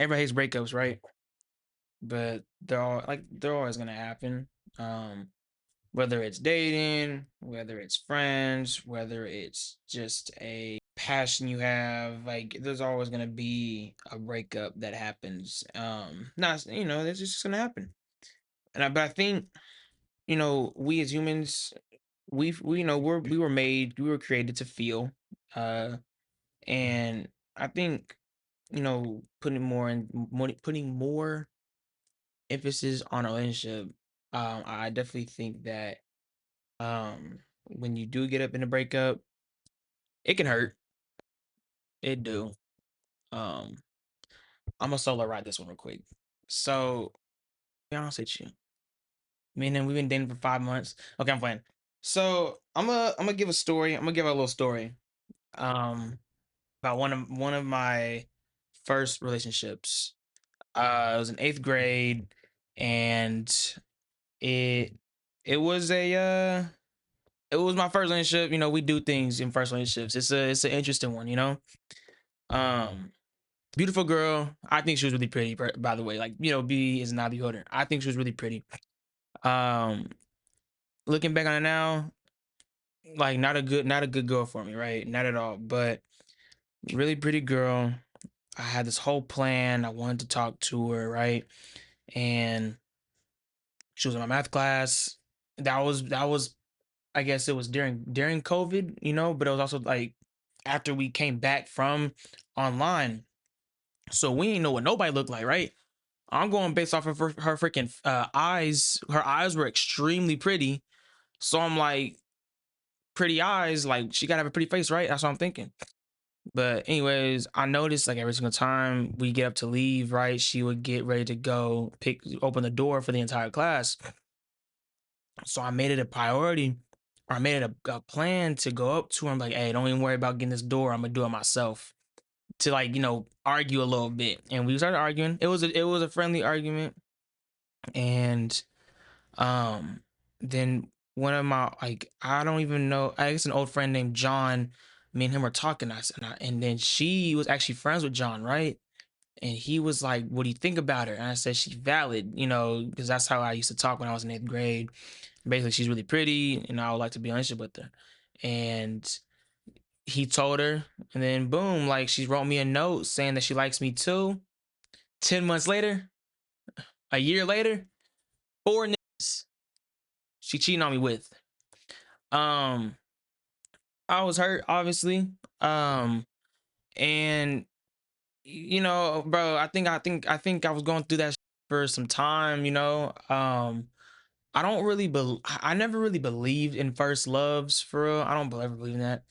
everybody hates breakups, right? But they're always gonna happen. Um, whether it's dating, whether it's friends, whether it's just a passion you have, like there's always gonna be a breakup that happens. Not it's just gonna happen. But I think we as humans, we we were created to feel, uh, and I think putting more emphasis on a relationship. I definitely think that when you do get up in a breakup, it can hurt. It do. Um, I'm gonna solo ride this one real quick. So, be honest with you, me and him, we've been dating for 5 months. Okay, I'm playing. So I'm gonna give a story. I'm gonna give a little story. Um, about one of my first relationships. It was in eighth grade, and it it was a it was my first relationship. We do things in first relationships. It's an interesting one. Um, beautiful girl. I think she was really pretty. By the way, like beauty is not beholden. I think she was really pretty. Um, looking back on it now, like not a good girl for me, right? Not at all. But really pretty girl. I had this whole plan. I wanted to talk to her, right? And she was in my math class. That was I guess it was during COVID, but it was also like after we came back from online. So we ain't know what nobody looked like, right? I'm going based off of her freaking eyes. Her eyes were extremely pretty. So I'm like, pretty eyes, like she gotta have a pretty face, right? That's what I'm thinking. But anyways, I noticed like every single time we get up to leave, right? She would get ready to go open the door for the entire class. So I made it a priority, or I made it a plan to go up to her. I'm like, hey, don't even worry about getting this door. I'm gonna do it myself. To like, argue a little bit. And we started arguing. It was a friendly argument. And um then one of my, like, I don't even know, I guess an old friend named John, me and him were talking, and then she was actually friends with John, right? And he was like, what do you think about her? And I said, she's valid, because that's how I used to talk when I was in eighth grade. Basically, she's really pretty, and I would like to be in a relationship with her. And he told her, and then boom, like she wrote me a note saying that she likes me too. 10 months later, a year later, four niggas she cheating on me with. Um, I was hurt, obviously. Um, and bro, I think I was going through that for some time. I don't really I never really believed in first loves for real. I don't ever believe in that.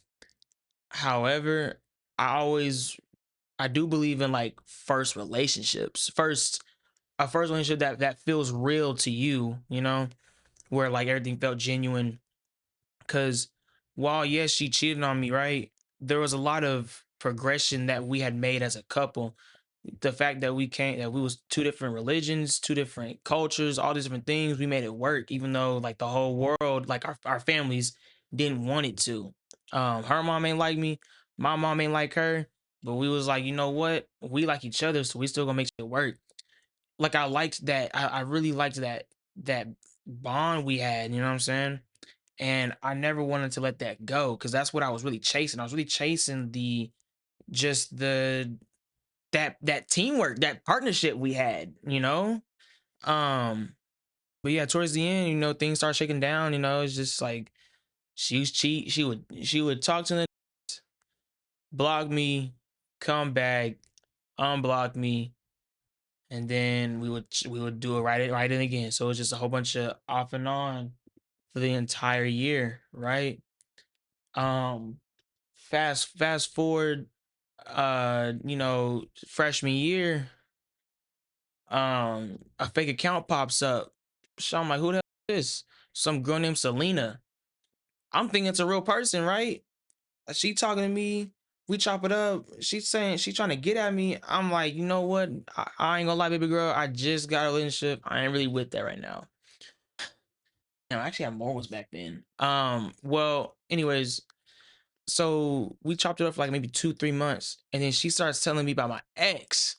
However, I always I do believe in like first relationships. A first relationship that feels real to you, where like everything felt genuine. Cause while yes, she cheated on me, right? There was a lot of progression that we had made as a couple. The fact that we was two different religions, two different cultures, all these different things, we made it work, even though like the whole world, like our families didn't want it to. Her mom ain't like me, my mom ain't like her, but we was like, you know what? We like each other, so we still gonna make it work. Like I liked that, I really liked that bond we had, you know what I'm saying? And I never wanted to let that go because that's what I was really chasing. I was really chasing just the that teamwork, that partnership we had. Um, but yeah, towards the end, things start shaking down. It's just like she was cheat. She would talk to the block me, come back, unblock me, and then we would do it right in again. So it's just a whole bunch of off and on for the entire year, right? Um, fast forward, freshman year, a fake account pops up. So I'm like, who the hell is this? Some girl named Selena. I'm thinking it's a real person, right? She talking to me. We chop it up. She's saying she trying to get at me. I'm like, you know what? I ain't gonna lie, baby girl. I just got a relationship. I ain't really with that right now. I actually had morals back then. Well, anyways, so we chopped it up for like maybe 2, 3 months, and then she starts telling me about my ex.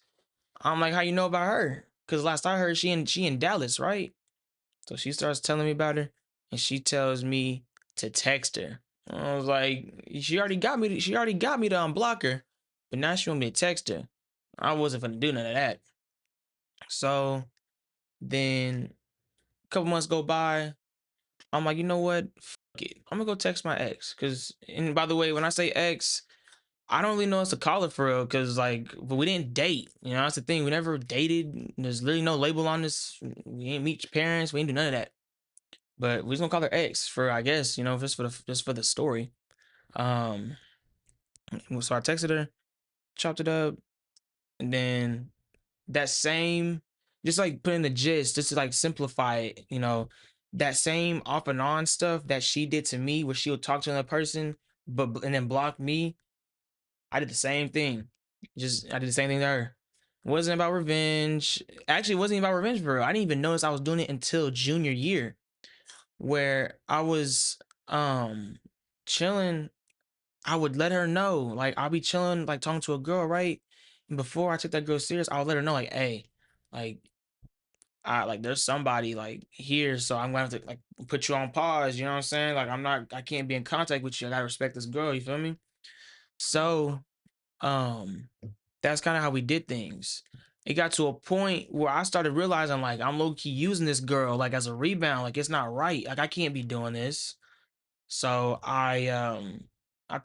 I'm like, how you know about her? Cause last I heard she in Dallas, right? So she starts telling me about her, and she tells me to text her. I was like, she already got me to unblock her, but now she want me to text her. I wasn't gonna do none of that. So then a couple months go by. I'm like, you know what? Fuck it. I'm gonna go text my ex. Cause, and by the way, when I say ex, I don't really know what's to call it for real. Cause like, but we didn't date. You know, that's the thing. We never dated. There's literally no label on this. We ain't meet your parents. We ain't do none of that. But we just gonna call her ex for, I guess, just for the story. Um, so I texted her, chopped it up, and then that same, just like putting the gist, just to like simplify it, that same off and on stuff that she did to me, where she'll talk to another person, but and then block me. I did the same thing. I did the same thing to her. It wasn't about revenge. Actually, it wasn't even about revenge for her. I didn't even notice I was doing it until junior year, where I was um chilling. I would let her know, like I'll be chilling, like talking to a girl, right? And before I took that girl serious, I would let her know, like, hey, like I like there's somebody like here, so I'm gonna have to like put you on pause. You know what I'm saying? Like I can't be in contact with you. I gotta respect this girl. You feel me? So um, that's kind of how we did things. It got to a point where I started realizing like I'm low key using this girl like as a rebound. Like it's not right. Like I can't be doing this. So I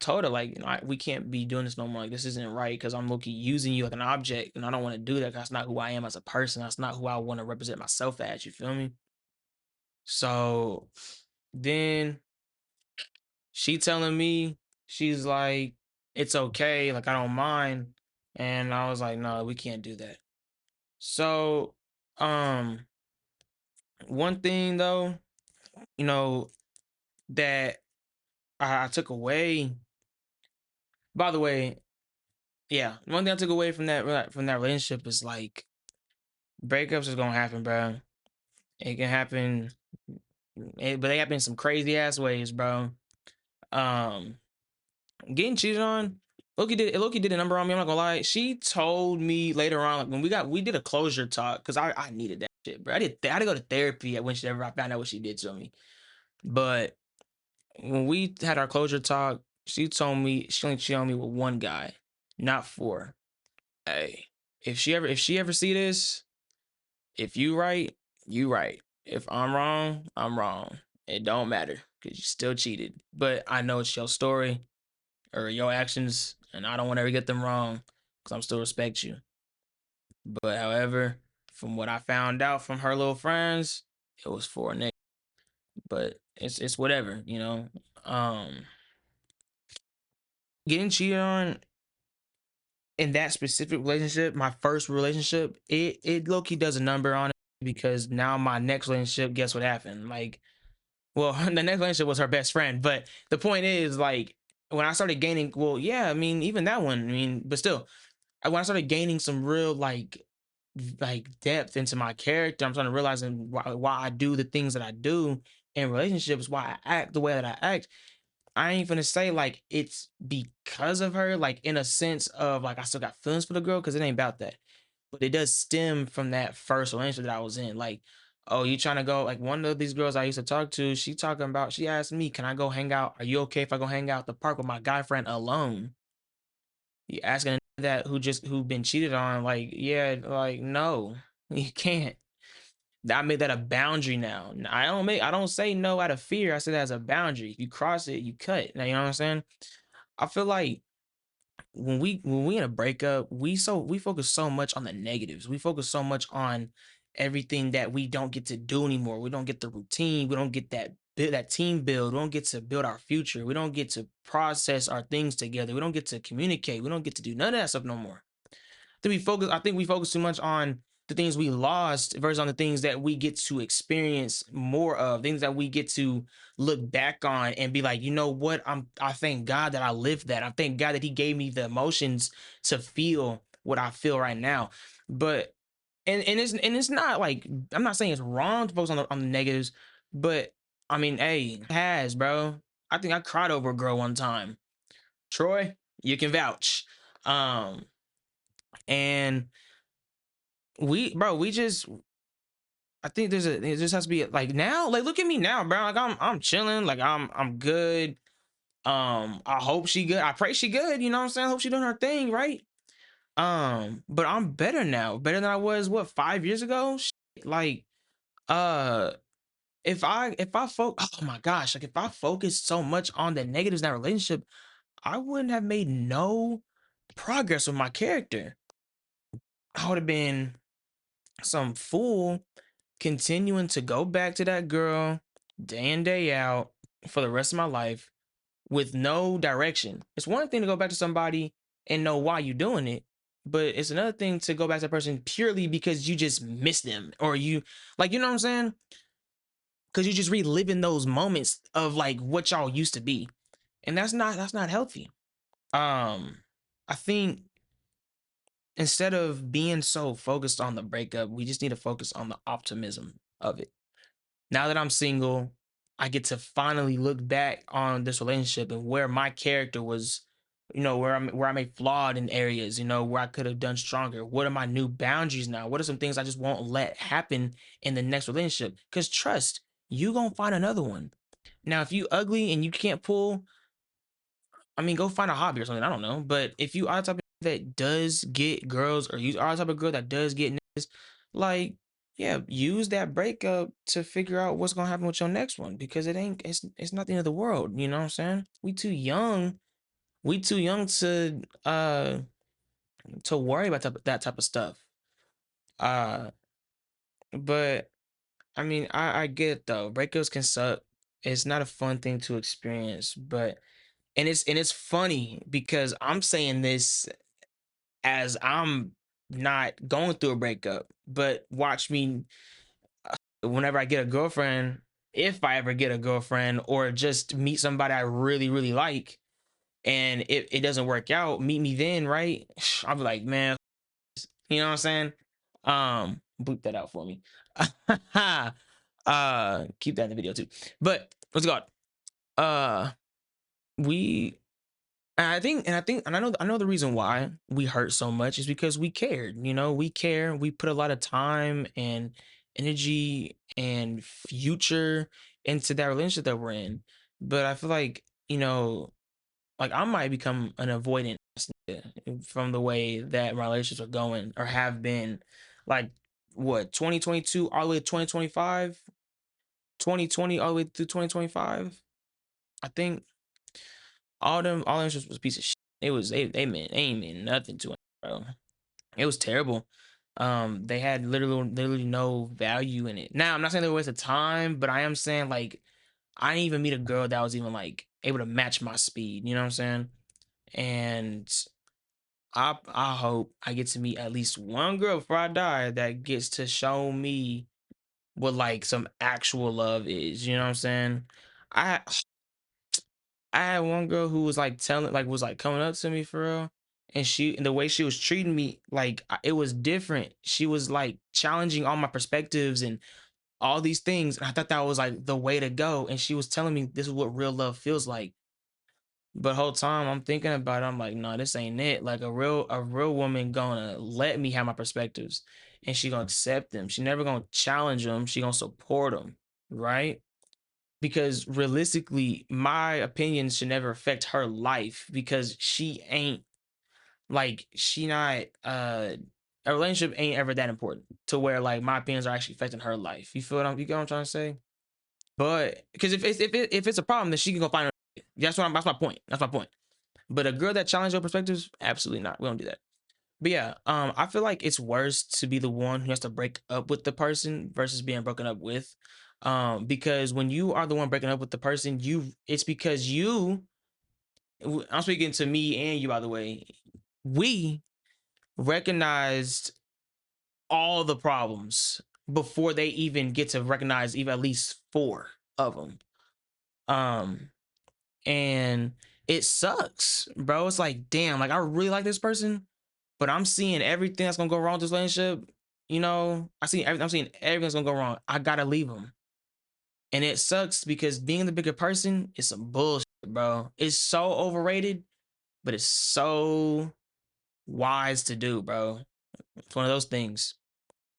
told her like we can't be doing this no more. Like this isn't right because I'm looking using you like an object, and I don't want to do that. That's not who I am as a person. That's not who I want to represent myself as. You feel me? So then she telling me she's like it's okay, like I don't mind, and I was like no, we can't do that. So um one thing though, you know that I took away. By the way, yeah, one thing I took away from that relationship is like breakups is gonna happen, bro. It can happen, but they happen in some crazy ass ways, bro. Um, Getting cheated on. Loki did a number on me. I'm not gonna lie. She told me later on, like when we did a closure talk, because I needed that shit, bro. I had to go to therapy whenever I found out what she did to me. But when we had our closure talk, she told me she only cheated on me with one guy, not four. Hey, if she ever see this, if you right, you right. If I'm wrong, I'm wrong. It don't matter because you still cheated. But I know it's your story or your actions, and I don't want to ever get them wrong because I'm still respect you. But however, from what I found out from her little friends, it was for a nigga. But it's whatever, you know. Getting cheated on in that specific relationship, my first relationship, it low key does a number on it because now my next relationship, guess what happened? Like, well, the next relationship was her best friend, but the point is, like, when I started gaining, well, yeah, I mean, even that one, I mean, but still, when I started gaining some real like depth into my character, I'm starting to realizing why I do the things that I do in relationships, why I act the way that I act. I ain't gonna say like it's because of her, like in a sense of like I still got feelings for the girl, because it ain't about that. But it does stem from that first relationship that I was in. Like, oh, you trying to go? Like one of these girls I used to talk to, she talking about. She asked me, "Can I go hang out? Are you okay if I go hang out at the park with my guy friend alone?" You asking that who been cheated on? Like, yeah, like no, you can't. I made that a boundary now. I don't say no out of fear. I say that as a boundary. If you cross it, you cut. Now you know what I'm saying? I feel like when we in a breakup, we focus so much on the negatives. We focus so much on everything that we don't get to do anymore. We don't get the routine. We don't get that team build. We don't get to build our future. We don't get to process our things together. We don't get to communicate. We don't get to do none of that stuff no more. I think we focus too much on the things we lost versus on the things that we get to experience more of, things that we get to look back on and be like, you know what? I thank God that I lived that. I thank God that He gave me the emotions to feel what I feel right now. But and it's not like I'm not saying it's wrong to focus on the negatives, but I mean, hey, it has, bro. I think I cried over a girl one time. Troy, you can vouch. Um, and we just I think it just has to be like now, like look at me now, bro. Like I'm chilling, like I'm good. I hope she good. I pray she good, you know what I'm saying? I hope she doing her thing, right? But I'm better now, better than I was what 5 years ago. Like, uh, oh my gosh, like if I focused so much on the negatives in that relationship, I wouldn't have made no progress with my character. I would have been some fool continuing to go back to that girl day in, day out for the rest of my life with no direction. It's one thing to go back to somebody and know why you're doing it, but it's another thing to go back to a person purely because you just miss them or you like, you know what I'm saying? Because you just reliving those moments of like what y'all used to be. And that's not healthy. Um, I think instead of being so focused on the breakup, we just need to focus on the optimism of it. Now that I'm single, I get to finally look back on this relationship and where my character was, where I may flawed in areas, where I could have done stronger. What are my new boundaries now? What are some things I just won't let happen in the next relationship? Because trust, you gonna find another one. Now, if you ugly and you can't pull, I mean, go find a hobby or something. I don't know. But if you are the type of that does get girls, or you are the type of girl that does get niggas, like, yeah, use that breakup to figure out what's gonna happen with your next one because it's not the end of the world. You know what I'm saying? We too young. We too young to worry about that type of stuff. Uh, but I mean, I get it though. Breakups can suck. It's not a fun thing to experience, but and it's funny because I'm saying this as I'm not going through a breakup, but watch me whenever I get a girlfriend, if I ever get a girlfriend or just meet somebody I really, really like and it doesn't work out, meet me then, right? I'll be like, man, you know what I'm saying? Bleep that out for me. Keep that in the video too. But what's it called? Uh we and I know the reason why we hurt so much is because we cared. We care. We put a lot of time and energy and future into that relationship that we're in. But I feel like I might become an avoidant from the way that my relationships are going or have been. Like what 2022 all the way to 2025, 2020 all the way through 2025. I think all them shits was a piece of shit. It was they ain't mean nothing to him, bro. It was terrible. They had literally no value in it. Now I'm not saying they were a waste of time, but I am saying like I didn't even meet a girl that was even like able to match my speed. You know what I'm saying? And I hope I get to meet at least one girl before I die that gets to show me what like some actual love is. You know what I'm saying? I I had one girl who was like was like coming up to me for real. And the way she was treating me, like it was different. She was like challenging all my perspectives and all these things. And I thought that was like the way to go. And she was telling me this is what real love feels like. But whole time I'm thinking about it, I'm like, no, this ain't it. Like a real woman gonna let me have my perspectives and she gonna accept them. She never gonna challenge them. She gonna support them. Right? Because realistically, my opinions should never affect her life because she ain't like she not a relationship ain't ever that important to where like my opinions are actually affecting her life. You get what I'm trying to say? But because if it's a problem, then she can go find her. That's my point. That's my point. But a girl that challenges your perspectives, absolutely not. We don't do that. But yeah, I feel like it's worse to be the one who has to break up with the person versus being broken up with. Because when you are the one breaking up with the person, it's because I'm speaking to me and you, by the way, we recognized all the problems before they even get to recognize even at least four of them. Um, and it sucks, bro. It's like, damn, like I really like this person, but I'm seeing everything that's gonna go wrong with this relationship. I'm seeing everything that's gonna go wrong. I gotta leave them. And it sucks because being the bigger person is some bullshit, bro. It's so overrated, but it's so wise to do, bro. It's one of those things.